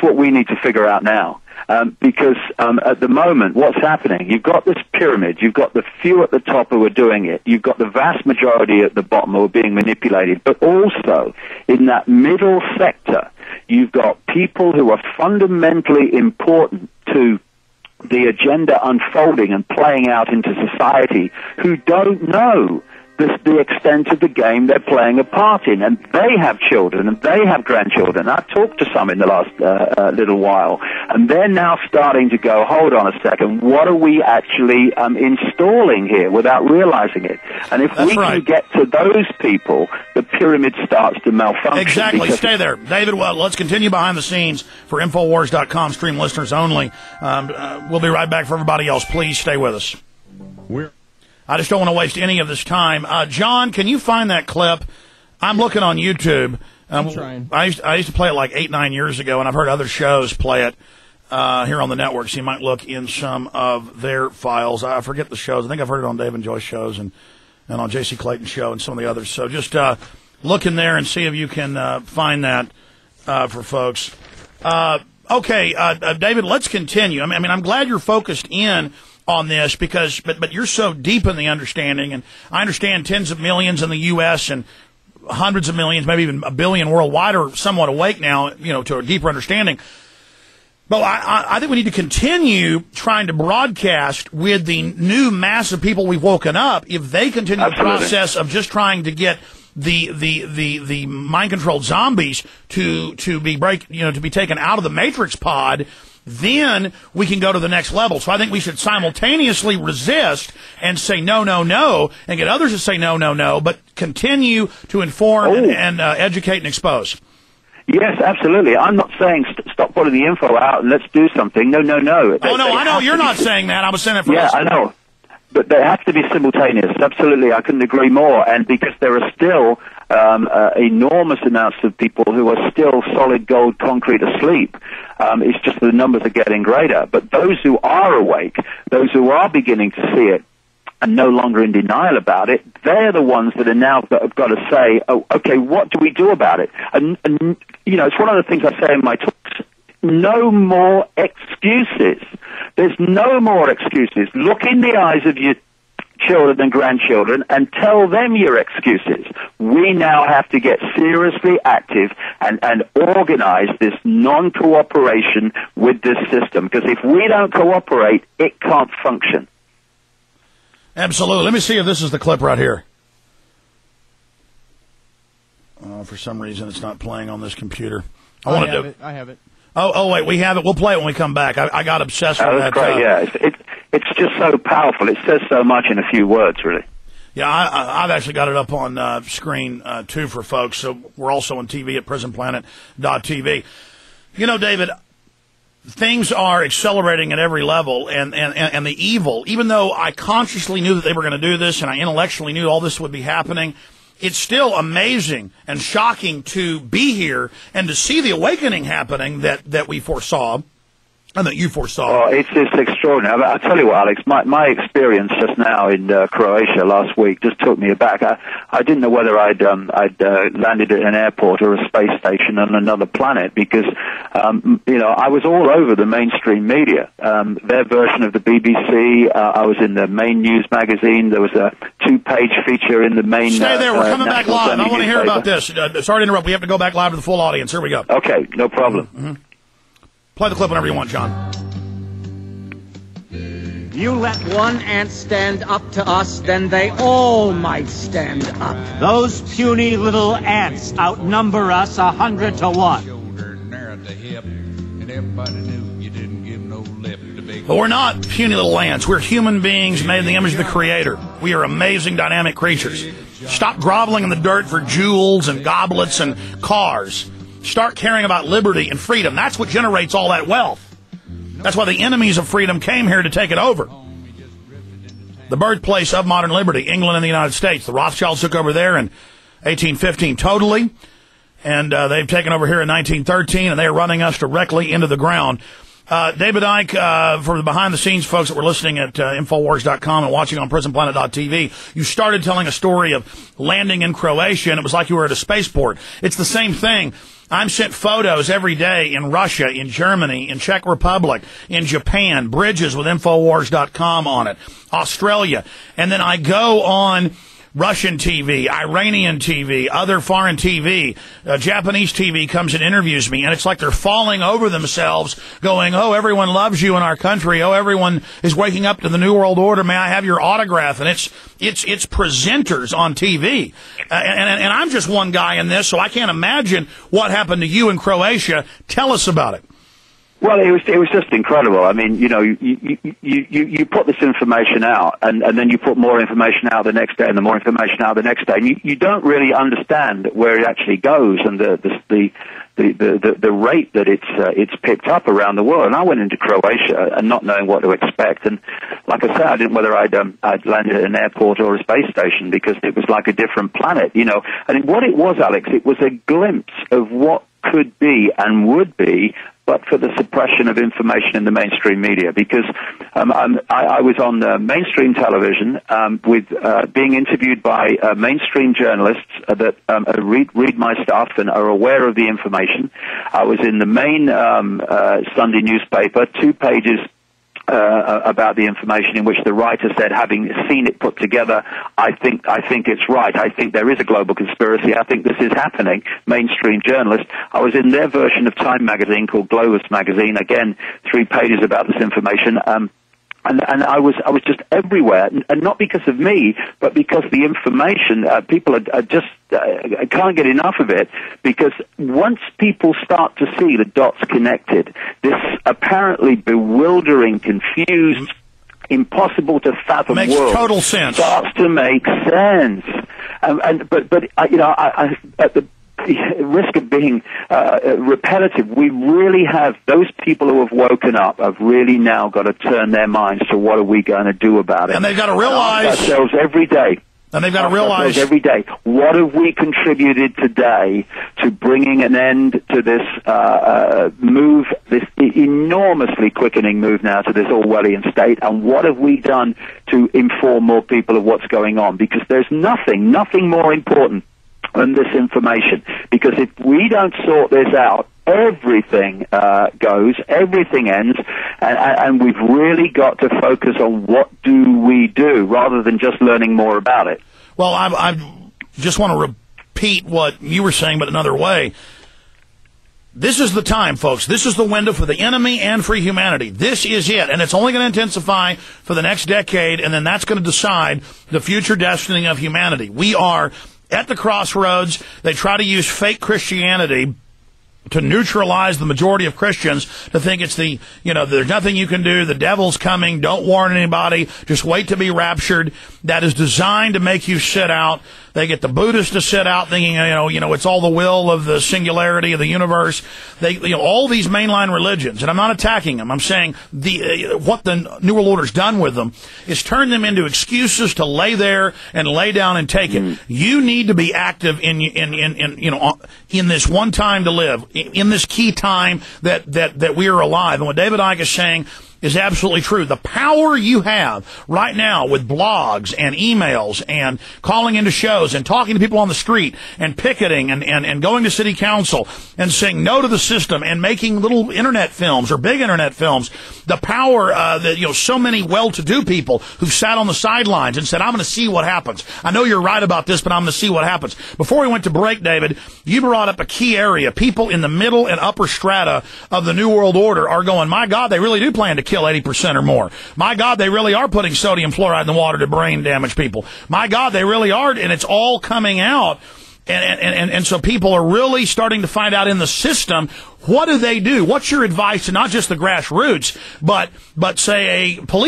what we need to figure out now. Because at the moment, what's happening, you've got this pyramid, you've got the few at the top who are doing it, you've got the vast majority at the bottom who are being manipulated, but also in that middle sector, you've got people who are fundamentally important to the agenda unfolding and playing out into society who don't know the extent of the game they're playing a part in, and they have children and they have grandchildren. I've talked to some in the last little while, and they're now starting to go, hold on a second, what are we actually installing here without realizing it? And if we can get to those people, the pyramid starts to malfunction. Exactly. Stay there. David, well, let's continue behind the scenes for Infowars.com stream listeners only. We'll be right back for everybody else. Please stay with us. I just don't want to waste any of this time. John, can you find that clip? I'm looking on YouTube. I'm trying. I used to play it like 8-9 years ago, and I've heard other shows play it here on the network, so you might look in some of their files. I forget the shows. I think I've heard it on Dave and Joy's shows and on J.C. Clayton's show and some of the others. So just look in there and see if you can find that for folks. Okay, David, let's continue. I mean, I'm glad you're focused in on this because, but you're so deep in the understanding, and I understand tens of millions in the U.S. and hundreds of millions, maybe even a billion worldwide are somewhat awake now, to a deeper understanding. But I think we need to continue trying to broadcast with the new mass of people we've woken up. If they continue the process of just trying to get the mind controlled zombies to be taken out of the Matrix pod, then we can go to the next level. So I think we should simultaneously resist and say no, no, no, and get others to say no, no, no, but continue to inform and educate and expose. Yes, absolutely. I'm not saying stop putting the info out and let's do something. No, no, no. Oh, no, I know you're not saying that. I was saying it for us. Yeah, I know. But they have to be simultaneous. Absolutely, I couldn't agree more. And because there are still enormous amounts of people who are still solid gold concrete asleep, it's just the numbers are getting greater. But those who are awake, those who are beginning to see it, and no longer in denial about it, they're the ones that are now have got to say, oh, okay, what do we do about it? And it's one of the things I say in my talks, no more excuses. There's no more excuses. Look in the eyes of your children and grandchildren and tell them your excuses. We now have to get seriously active and organize this non-cooperation with this system, because if we don't cooperate, it can't function. Absolutely. Let me see if this is the clip right here. For some reason, it's not playing on this computer. I have it. Oh, wait, we have it. We'll play it when we come back. I got obsessed with that. Great, yeah. It's just so powerful. It says so much in a few words, really. Yeah, I've actually got it up on screen, too, for folks. So we're also on TV at prisonplanet.tv. David, things are accelerating at every level, and the evil, even though I consciously knew that they were going to do this and I intellectually knew all this would be happening, it's still amazing and shocking to be here and to see the awakening happening that we foresaw and that you foresaw. Oh, it's extraordinary. I'll tell you what, Alex, my experience just now in Croatia last week just took me aback. I didn't know whether I'd landed at an airport or a space station on another planet, because I was all over the mainstream media. Their version of the BBC. I was in the main news magazine. There was a 2-page feature in the main. Stay there. We're coming back live. I want to hear about this. Sorry to interrupt. We have to go back live to the full audience. Here we go. Okay, no problem. Mm-hmm. Play the clip whenever you want, John. You let one ant stand up to us, then they all might stand up. Those puny little ants outnumber us 100 to 1. But we're not puny little ants. We're human beings made in the image of the Creator. We are amazing, dynamic creatures. Stop groveling in the dirt for jewels and goblets and cars. Start caring about liberty and freedom. That's what generates all that wealth. That's why the enemies of freedom came here to take it over. The birthplace of modern liberty, England and the United States. The Rothschilds took over there in 1815 totally, and they've taken over here in 1913, and they're running us directly into the ground. David Icke, for the behind-the-scenes folks that were listening at Infowars.com and watching on PrisonPlanet.tv, you started telling a story of landing in Croatia, and it was like you were at a spaceport. It's the same thing. I'm sent photos every day in Russia, in Germany, in Czech Republic, in Japan, bridges with Infowars.com on it, Australia. And then I go on Russian TV, Iranian TV, other foreign TV, Japanese TV comes and interviews me, and it's like they're falling over themselves going, oh, everyone loves you in our country. Oh, everyone is waking up to the New World Order. May I have your autograph? And it's presenters on TV. And I'm just one guy in this, so I can't imagine what happened to you in Croatia. Tell us about it. Well, it was just incredible. I mean, you put this information out, and then you put more information out the next day, and the more information out the next day, and you don't really understand where it actually goes, and the rate that it's picked up around the world. And I went into Croatia and not knowing what to expect, and like I said, I didn't know whether I'd landed at an airport or a space station, because it was like a different planet, And what it was, Alex, it was a glimpse of what could be and would be, but for the suppression of information in the mainstream media, because I was on mainstream television with being interviewed by mainstream journalists that read my stuff and are aware of the information. I was in the main Sunday newspaper, 2 pages about the information, in which the writer said, having seen it put together, I think it's right. I think there is a global conspiracy. I think this is happening. Mainstream journalist. I was in their version of Time magazine called Globus magazine. Again, 3 pages about this information. And I was just everywhere, and not because of me, but because the information, people are just can't get enough of it, because once people start to see the dots connected, this apparently bewildering, confused, impossible to fathom makes world total sense. Starts to make sense. But at the risk of being repetitive, we really have, those people who have woken up have really now got to turn their minds to what are we going to do about it. And they've got to realize ourselves every day. And they've got to realize every day, what have we contributed today to bringing an end to this move, this enormously quickening move now to this Orwellian state, and what have we done to inform more people of what's going on? Because there's nothing more important than this information. Because if we don't sort this out, everything goes, everything ends, and we've really got to focus on what do we do, rather than just learning more about it. Well, I just want to repeat what you were saying, but another way. This is the time, folks. This is the window for the enemy and for humanity. This is it, and it's only going to intensify for the next decade, and then that's going to decide the future destiny of humanity. We are at the crossroads. They try to use fake Christianity to neutralize the majority of Christians, to think it's there's nothing you can do, the devil's coming, don't warn anybody, just wait to be raptured. That is designed to make you sit out. They get the Buddhists to sit out, thinking, it's all the will of the singularity of the universe. All these mainline religions, and I'm not attacking them. I'm saying what the New World Order's done with them is turn them into excuses to lay there and lay down and take it. You need to be active in this one time to live, in this key time that we are alive. And what David Icke is saying is absolutely true. The power you have right now with blogs and emails and calling into shows and talking to people on the street and picketing and going to city council and saying no to the system and making little internet films or big internet films, the power that so many well-to-do people who've sat on the sidelines and said, I'm going to see what happens. I know you're right about this, but I'm going to see what happens. Before we went to break, David, you brought up a key area. People in the middle and upper strata of the New World Order are going, my God, they really do plan to kill 80% or more. My God, they really are putting sodium fluoride in the water to brain damage people. My God, they really are, and it's all coming out. And so people are really starting to find out in the system, what do they do? What's your advice to not just the grassroots, but say a police